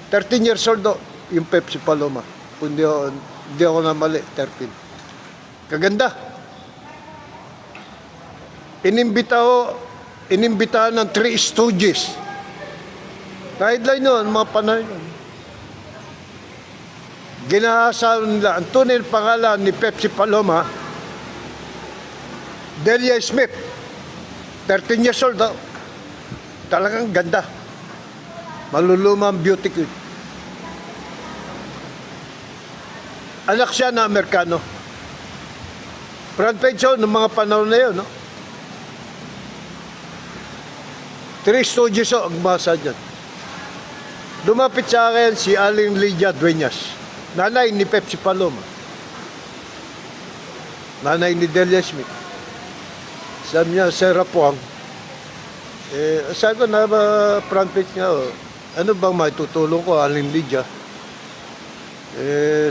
13 years old o, yung Pepsi Paloma. Kung di ako na mali, 13. Kaganda. Inimbitahan ng Three Stooges. Guideline yun, mga panahon yun. Ginahasal nila, ang tunay na pangalan ni Pepsi Paloma, Delia Smith. 13 years old daw. Talagang ganda. Malulumang beauty queen. Anak siya na Amerikano. Front page show ng mga panahon na yun, no? Three Stooges ang masa dyan. Lumapit sa akin si Aling Lydia Dueñas, nanay ni Pepsi Paloma, nanay ni Delia Smith. Sabi niya, Sarah Puang, sabi ko na front page niya, ano bang maitutulong ko, Aling Lydia?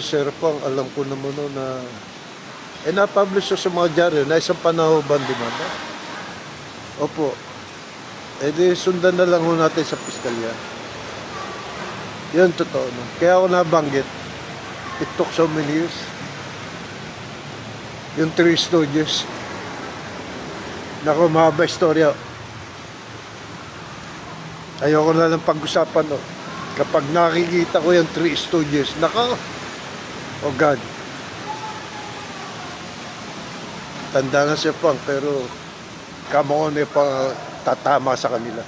Sarah Puang, alam ko naman na na-publish sa mga dyaryo na isang panahon demanda. Opo. Di sundan na lang ho natin sa piskalya. Yun, totoo. No? Kaya ako nabanggit, it took so many years. Yung Three Stooges. Naku, mahaba istorya. Ayoko na lang pag-usapan. No? Kapag nakikita ko yung Three Stooges, naku, oh God. Tanda na siya pang, pero come on, pa tatama sa kanila.